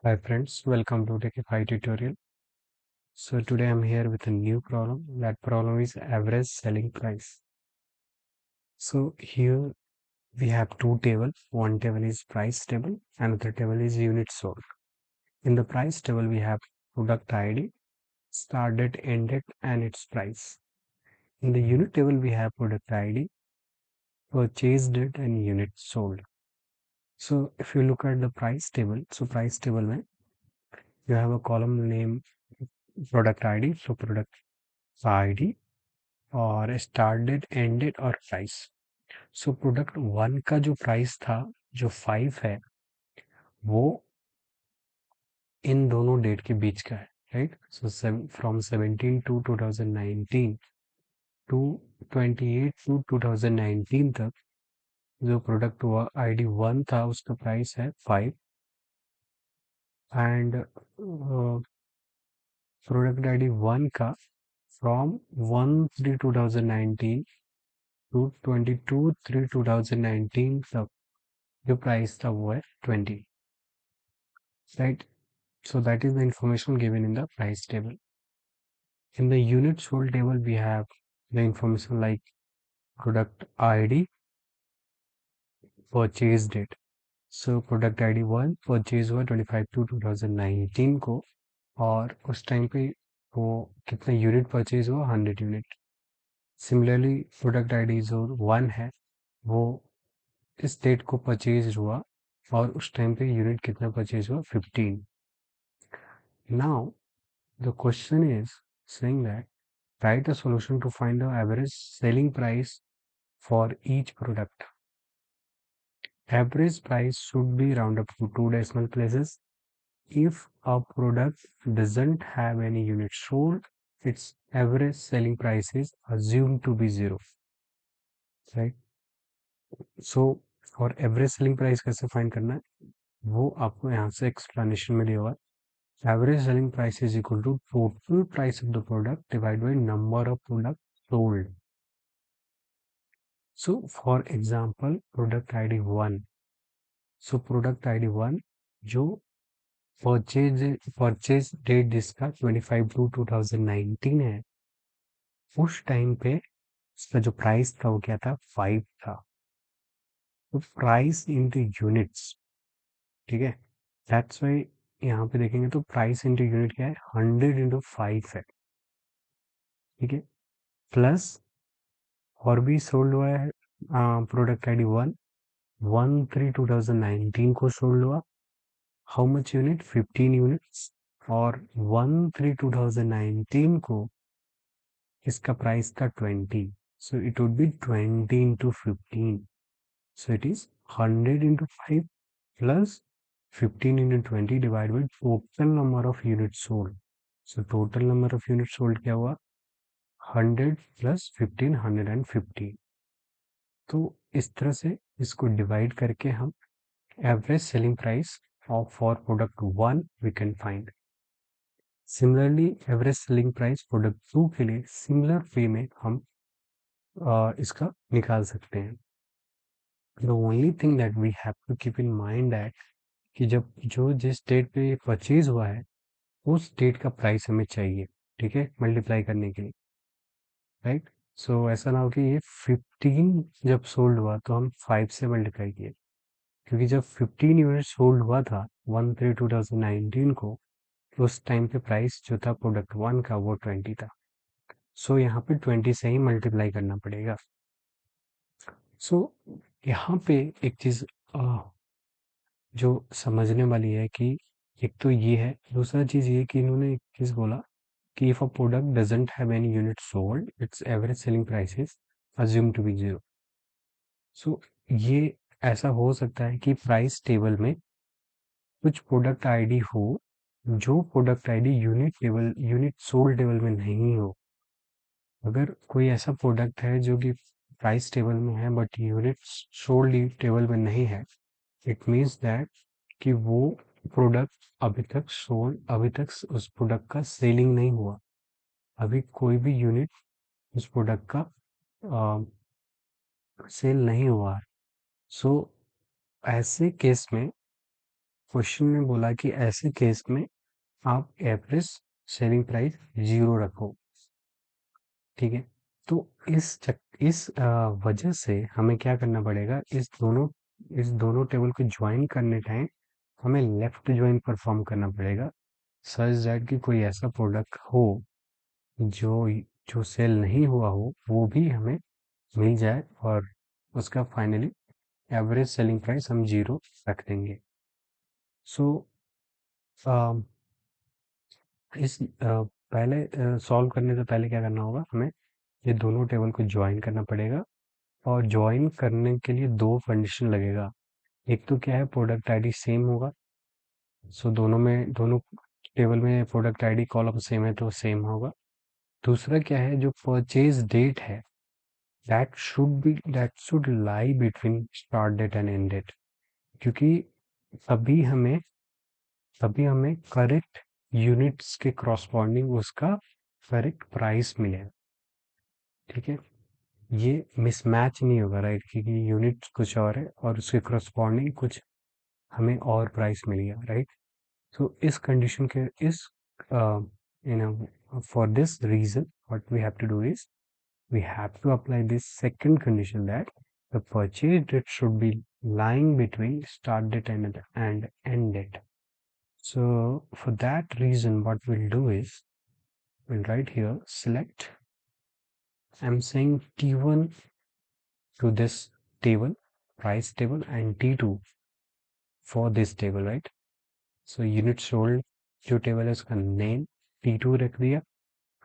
Hi friends, welcome to Techify tutorial. So today I'm here with a new problem. That problem is average selling price. So here we have two tables. One table is price table, another table is unit sold. In the price table we have product ID, start date, end date and its price. In the unit table we have product ID, purchase date and unit sold. So if you look at the price table, so price table में you have a column name product ID, so product ID और start date and date और price. So product 1 का जो price था जो 5 है वो इन दोनों डेट के बीच का है, right. So from 17 to 2019 to 28 to 2019 तक जो प्रोडक्ट हुआ आईडी 1 था उसका प्राइस है 5 एंड प्रोडक्ट आईडी 1 का फ्रॉम 1/3/2019 टू 22/3/2019 तक जो प्राइस था वो है 20, right? So that is the information given in the price table. In the unit sold table we have the information like product ID, purchase date. So product ID 1 purchase हुआ 25/2/2019 को और उस time पे वो कितना यूनिट परचेज हुआ 100 unit. Similarly product ID जो 1 है वो इस डेट को परचेज हुआ और उस टाइम पे यूनिट कितना परचेज हुआ 15। Now the question is saying that write a solution to find the average selling price for each product. Average price should be round up to 2 decimal places. If a product doesn't have any units sold, its average selling price is assumed to be 0, right? So और average selling price कैसे find करना है वो आपको यहाँ से explanation में दिया हुआ है। Average selling price is equal to total price of the product divided by number of products sold. So for example product ID 1, so product ID 1 जो परचेज डेट जिसका 25/2/2019 है उस टाइम पे इसका जो प्राइस था वो क्या था 5 था। तो प्राइस इनटू यूनिट्स, ठीक है, दैट्स वाई यहाँ पे देखेंगे तो प्राइस इनटू यूनिट क्या है 100/5 है, ठीक है। प्लस और भी सोल्ड हुआ है प्रोडक्ट आईडी 1/3/2019 को सोल्ड हुआ। हाउ मच यूनिट 15 यूनिट्स और 1/3/2019 को इसका प्राइस था 20, so it would be 20 into 15, so it is 100 into 5 plus 15 into 20 divided by total number of units sold. So total number of units sold क्या हुआ 100 plus 15 150। तो इस तरह से इसको डिवाइड करके हम average selling price of for product 1 we can find. Similarly average selling price product 2 के लिए सिमिलर वे में हम इसका निकाल सकते हैं। The only thing that we have to keep in mind that कि जब जो जिस डेट पे परचेज हुआ है उस डेट का प्राइस हमें चाहिए, ठीक है, मल्टीप्लाई करने के लिए, राइट। सो ऐसा ना हो कि ये 15 जब सोल्ड हुआ तो हम 5 से मल्टीप्लाई किए, क्योंकि जब 15 यूनिट सोल्ड हुआ था 1/3/2019 को तो उस टाइम पे प्राइस जो था प्रोडक्ट 1 का वो 20 था। सो यहाँ पे 20 से ही मल्टीप्लाई करना पड़ेगा। सो यहाँ पे एक चीज जो समझने वाली है कि एक तो ये है, दूसरा चीज ये कि इन्होंने एक चीज बोला कि if a product doesn't have any unit sold its average selling price is assume to be 0। So ये ऐसा हो सकता है कि प्राइस टेबल में कुछ प्रोडक्ट आईडी हो जो product ID unit sold table में नहीं हो। अगर कोई ऐसा प्रोडक्ट है जो कि प्राइस टेबल में है बट यूनिट सोल्ड टेबल में नहीं है, इट मीन्स दैट कि वो प्रोडक्ट अभी तक उस प्रोडक्ट का सेलिंग नहीं हुआ, अभी कोई भी यूनिट उस प्रोडक्ट का सेल नहीं हुआ है। सो ऐसे केस में क्वेश्चन में बोला कि ऐसे केस में आप एवरेज सेलिंग प्राइस 0 रखो, ठीक है। तो इस वजह से हमें क्या करना पड़ेगा, इस दोनों टेबल को ज्वाइन करने टाइम हमें लेफ्ट ज्वाइन परफॉर्म करना पड़ेगा, सच दैट कि कोई ऐसा प्रोडक्ट हो जो जो सेल नहीं हुआ हो वो भी हमें मिल जाए और उसका फाइनली एवरेज सेलिंग प्राइस हम 0 रख देंगे। सो पहले सॉल्व करने से पहले क्या करना होगा, हमें ये दोनों टेबल को ज्वाइन करना पड़ेगा। और ज्वाइन करने के लिए दो कंडीशन लगेगा। एक तो क्या है, प्रोडक्ट आईडी सेम होगा, सो दोनों टेबल में प्रोडक्ट आईडी कॉलम सेम है तो सेम होगा। दूसरा क्या है, जो परचेज डेट है that should lie between start date and end date, क्योंकि अभी हमें करेक्ट यूनिट्स के करस्पॉन्डिंग उसका करेक्ट प्राइस मिलेगा, ठीक है। ये मिसमैच नहीं होगा, राइट, क्योंकि यूनिट कुछ और है और उसके करस्पॉन्डिंग कुछ हमें और प्राइस मिल गया, राइट। सो इस कंडीशन के इस for this reason what we have to do is we have to apply this second condition, that the purchase date should be lying between start date and end date. So for that reason what we'll do is we'll write here select, I'm saying T1 to this table, price table, and T2 for this table, right? So unit sold जो table है उसका name T2 रख दिया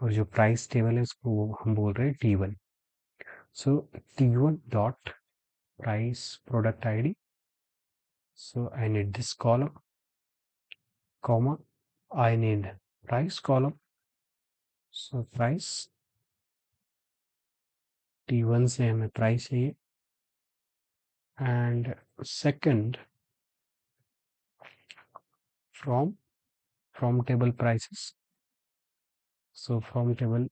और जो price table है उसको हम बोल रहे हैं T1. So T1 dot price product ID. So I need this column, comma, I need price column. So price T1 से हमें price चाहिए, and second from table prices. So from table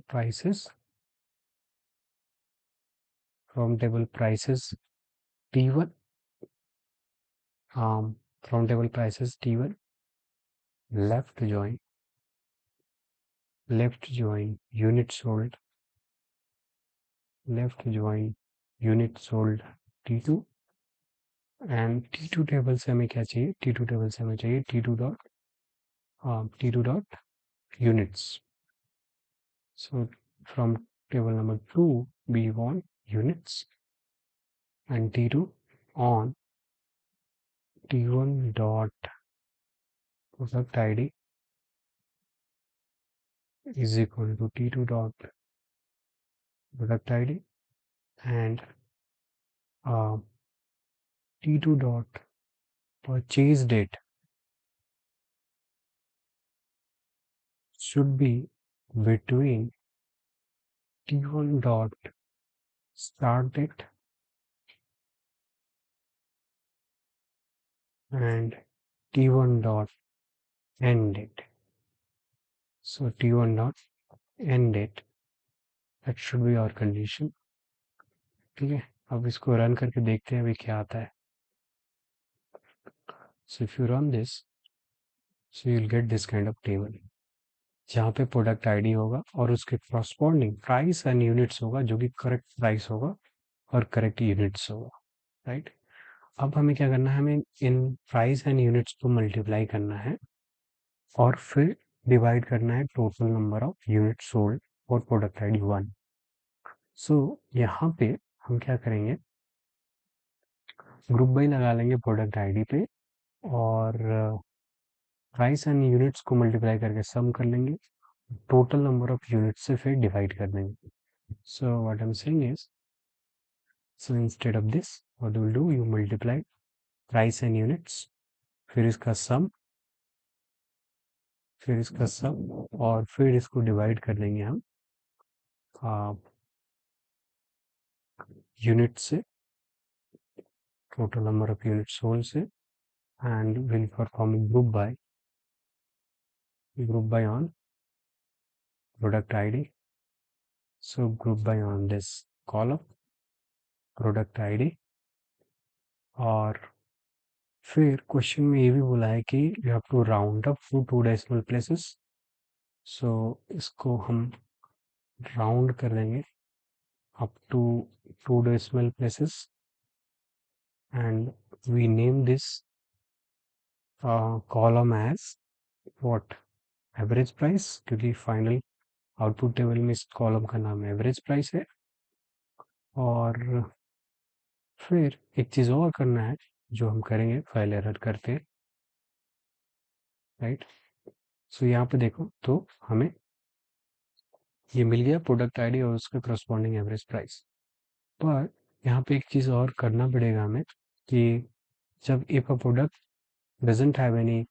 prices T1, from table prices T1 left join unit sold, left join unit sold T2, and T2 table से हमें क्या चाहिए, T2 table से हमें चाहिए T2 dot units. So from table number 2 we want units, and T2 on T1 dot product ID is equal to T2 dot product ID, and T2 dot purchase date should be between T1 dot start date and T1 dot end date. So T1 dot end date, that should be our condition, ठीक है। अब इसको run करके देखते हैं अभी क्या आता है। So if you run this, so you'll get this kind of table जहाँ पे प्रोडक्ट आईडी होगा और उसके करस्पॉन्डिंग प्राइस एंड यूनिट्स होगा, जो कि करेक्ट प्राइस होगा और करेक्ट यूनिट्स होगा, राइट। अब हमें क्या करना है, हमें इन प्राइस एंड यूनिट्स को मल्टीप्लाई करना है और फिर डिवाइड करना है total number of unit sold for product ID 1। सो यहाँ पे हम क्या करेंगे, ग्रुप बाई लगा लेंगे प्रोडक्ट आईडी पे और प्राइस एंड यूनिट्स को मल्टीप्लाई करके सम कर लेंगे, टोटल नंबर ऑफ यूनिट्स से फिर डिवाइड कर देंगे। So what I am saying is, so instead of this what you will do, you multiply price and units, फिर इसका सम और फिर इसको डिवाइड कर देंगे हम यूनिट से, total number of unit sold से, and will perform group by on product ID. So group by on this column product ID, और फिर क्वेश्चन में ये भी बोला है कि you have to round up to 2 decimal places. So इसको हम राउंड कर देंगे up to 2 decimal places and we name this column as what, average price, क्योंकि फाइनल आउटपुट टेबल में इस कॉलम का नाम एवरेज प्राइस है। और फिर एक चीज़ और करना है जो हम करेंगे फाइल एरर करते, राइट। सो यहाँ पे देखो तो हमें ये मिल गया प्रोडक्ट आईडी और उसका करस्पॉन्डिंग एवरेज प्राइस। पर यहाँ पे एक चीज़ और करना पड़ेगा हमें कि जब if a product doesn't have any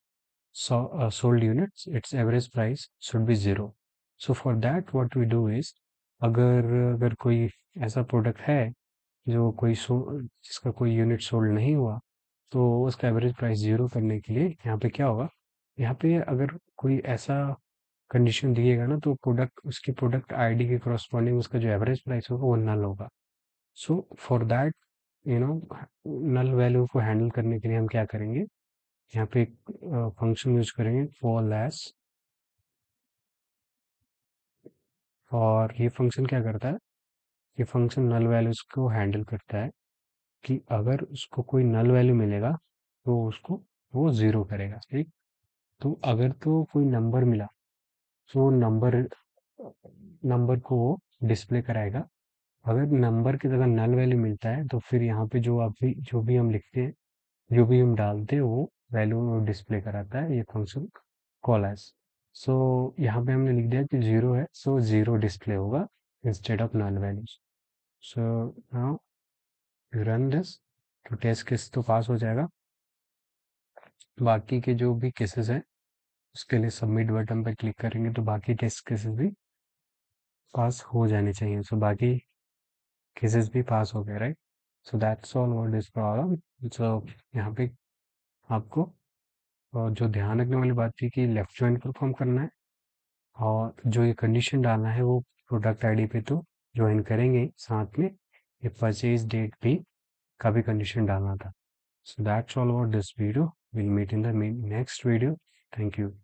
sold units, its average price should be 0. So for that what we do is, अगर अगर कोई ऐसा प्रोडक्ट है जो जिसका कोई यूनिट सोल्ड नहीं हुआ, तो उसका एवरेज प्राइस 0 करने के लिए यहाँ पे क्या होगा, यहाँ पे अगर कोई ऐसा कंडीशन दिएगा ना, तो उसकी प्रोडक्ट आईडी के करस्पॉन्डिंग उसका जो एवरेज प्राइस होगा वो नल होगा। So for that you know null value को हैंडल करने के लिए हम क्या करेंगे, यहाँ पे एक फंक्शन यूज करेंगे फॉल एज। और ये फंक्शन क्या करता है, ये फंक्शन नल वैल्यूज को हैंडल करता है कि अगर उसको कोई नल वैल्यू मिलेगा तो उसको वो ज़ीरो करेगा, ठीक। तो अगर तो कोई नंबर मिला तो नंबर को वो डिस्प्ले कराएगा। अगर नंबर की जगह नल वैल्यू मिलता है तो फिर यहाँ पे जो भी हम लिखते हैं, जो भी हम डालते हैं, वो वैल्यू डिस्प्ले कराता है ये फंक्शन कॉल एज। सो यहाँ पे हमने लिख दिया कि 0 है, सो 0 डिस्प्ले होगा instead of null values. So now run this, तो टेस्ट केस तो पास हो जाएगा। बाकी के जो भी केसेस हैं उसके लिए सबमिट बटन पर क्लिक करेंगे तो बाकी टेस्ट केसेस भी पास हो जाने चाहिए। सो बाकी केसेस भी पास हो गए, right. So that's all what is problem. सो यहाँ पे आपको जो ध्यान रखने वाली बात थी कि लेफ्ट ज्वाइन परफॉर्म करना है, और जो ये कंडीशन डालना है वो प्रोडक्ट आईडी पे तो ज्वाइन करेंगे, साथ में ये परचेज डेट भी का भी कंडीशन डालना था। So that's all about this video. We'll meet in the next video. Thank you.